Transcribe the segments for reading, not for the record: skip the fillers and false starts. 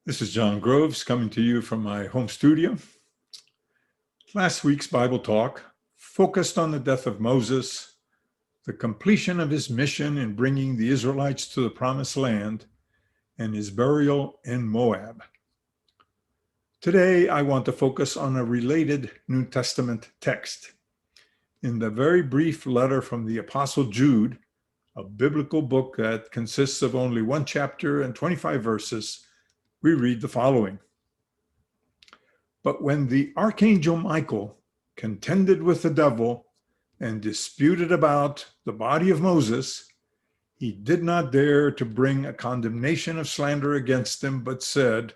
This is John Groves coming to you from my home studio. Last week's Bible talk focused on the death of Moses, the completion of his mission in bringing the Israelites to the Promised Land, and his burial in Moab. Today, I want to focus on a related New Testament text. In the very brief letter from the Apostle Jude, a biblical book that consists of only one chapter and 25 verses, we read the following. But when the archangel Michael contended with the devil and disputed about the body of Moses, he did not dare to bring a condemnation of slander against him, but said,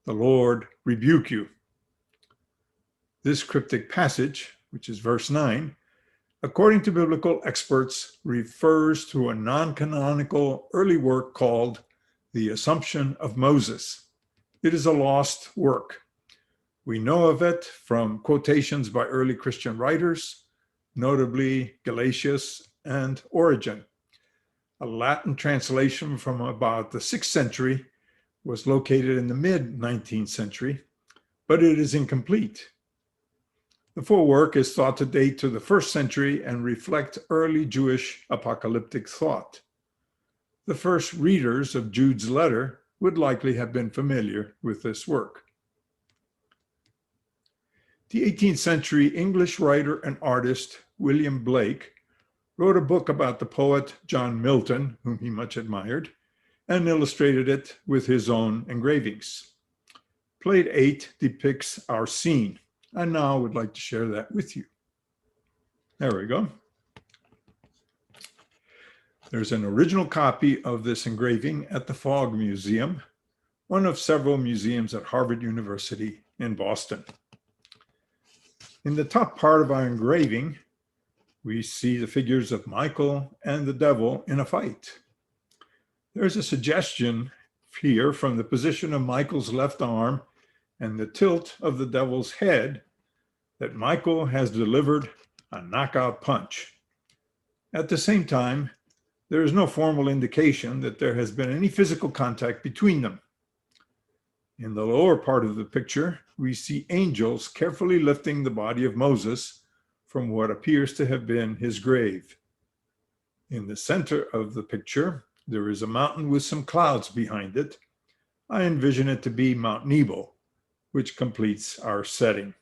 "The Lord rebuke you." This cryptic passage, which is verse 9, according to biblical experts, refers to a non-canonical early work called The Assumption of Moses. It is a lost work. We know of it from quotations by early Christian writers, notably Gelasius and Origen. A Latin translation from about the 6th century was located in the mid-19th century, but it is incomplete. The full work is thought to date to the 1st century and reflect early Jewish apocalyptic thought. The first readers of Jude's letter would likely have been familiar with this work. The 18th century English writer and artist William Blake wrote a book about the poet John Milton, whom he much admired, and illustrated it with his own engravings. Plate 8 depicts our scene. I now would like to share that with you. There we go. There's an original copy of this engraving at the Fogg Museum, one of several museums at Harvard University in Boston. In the top part of our engraving, we see the figures of Michael and the devil in a fight. There's a suggestion here from the position of Michael's left arm and the tilt of the devil's head that Michael has delivered a knockout punch. At the same time, there is no formal indication that there has been any physical contact between them. In the lower part of the picture, we see angels carefully lifting the body of Moses from what appears to have been his grave. In the center of the picture, there is a mountain with some clouds behind it. I envision it to be Mount Nebo, which completes our setting.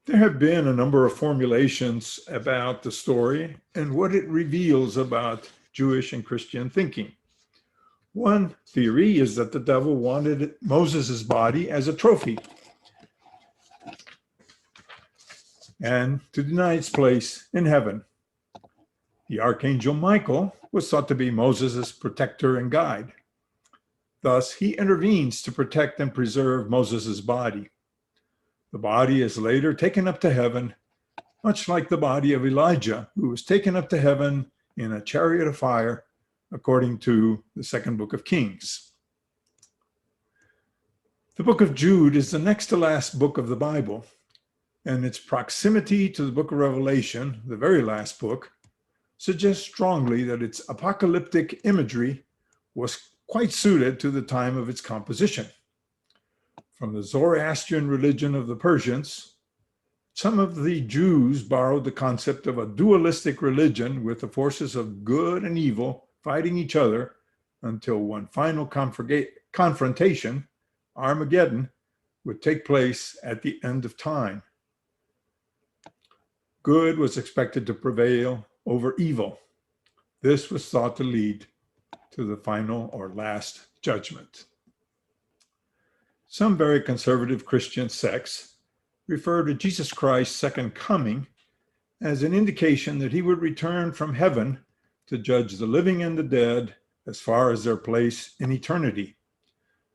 There have been a number of formulations about the story and what it reveals about Jewish and Christian thinking. One theory is that the devil wanted Moses' body as a trophy and to deny its place in heaven. The archangel Michael was thought to be Moses' protector and guide. Thus, he intervenes to protect and preserve Moses' body. The body is later taken up to heaven, much like the body of Elijah, who was taken up to heaven in a chariot of fire, according to the 2nd book of Kings. The book of Jude is the next to last book of the Bible, and its proximity to the book of Revelation, the very last book, suggests strongly that its apocalyptic imagery was quite suited to the time of its composition. From the Zoroastrian religion of the Persians, some of the Jews borrowed the concept of a dualistic religion with the forces of good and evil fighting each other until one final confrontation, Armageddon, would take place at the end of time. Good was expected to prevail over evil. This was thought to lead to the final or last judgment. Some very conservative Christian sects refer to Jesus Christ's second coming as an indication that he would return from heaven to judge the living and the dead as far as their place in eternity.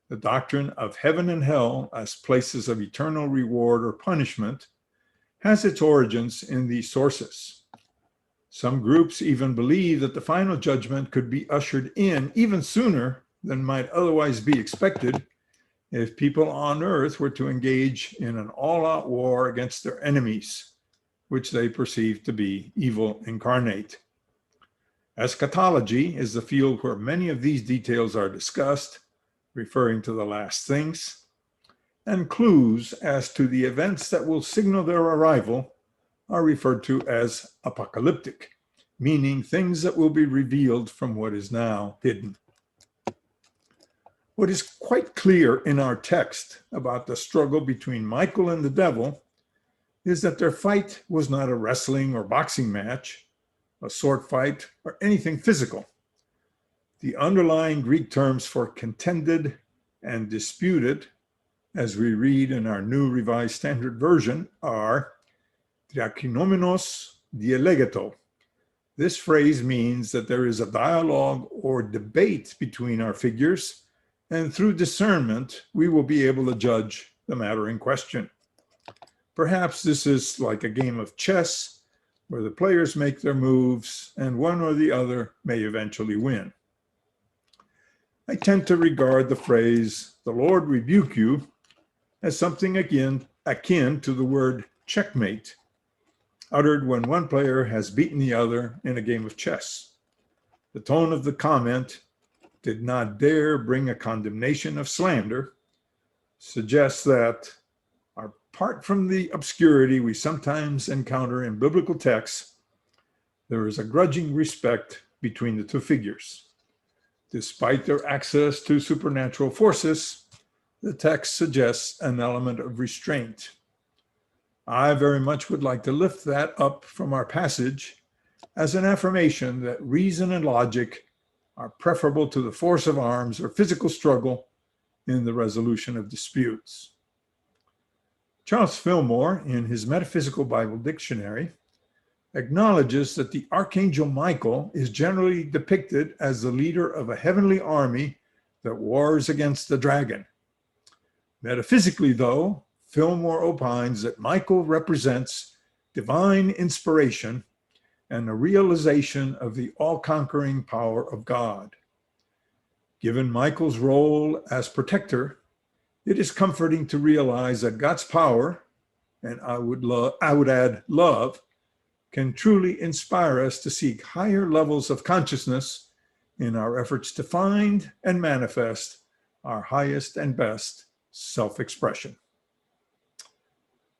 The doctrine of heaven and hell as places of eternal reward or punishment has its origins in these sources. Some groups even believe that the final judgment could be ushered in even sooner than might otherwise be expected if people on earth were to engage in an all-out war against their enemies, which they perceive to be evil incarnate. Eschatology is the field where many of these details are discussed, referring to the last things, and clues as to the events that will signal their arrival are referred to as apocalyptic, meaning things that will be revealed from what is now hidden. What is quite clear in our text about the struggle between Michael and the devil is that their fight was not a wrestling or boxing match, a sword fight, or anything physical. The underlying Greek terms for contended and disputed, as we read in our New Revised Standard Version, are diakinominos dielegeto. This phrase means that there is a dialogue or debate between our figures, and through discernment, we will be able to judge the matter in question. Perhaps this is like a game of chess, where the players make their moves and one or the other may eventually win. I tend to regard the phrase, "the Lord rebuke you," as something akin to the word checkmate, uttered when one player has beaten the other in a game of chess. The tone of the comment, "did not dare bring a condemnation of slander," suggests that, apart from the obscurity we sometimes encounter in biblical texts, there is a grudging respect between the two figures. Despite their access to supernatural forces, the text suggests an element of restraint. I very much would like to lift that up from our passage as an affirmation that reason and logic are preferable to the force of arms or physical struggle in the resolution of disputes. Charles Fillmore, in his Metaphysical Bible Dictionary, acknowledges that the Archangel Michael is generally depicted as the leader of a heavenly army that wars against the dragon. Metaphysically, though, Fillmore opines that Michael represents divine inspiration and a realization of the all-conquering power of God. Given Michael's role as protector, it is comforting to realize that God's power, and I would add love, can truly inspire us to seek higher levels of consciousness in our efforts to find and manifest our highest and best self-expression.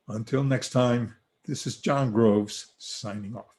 Until next time, this is John Groves signing off.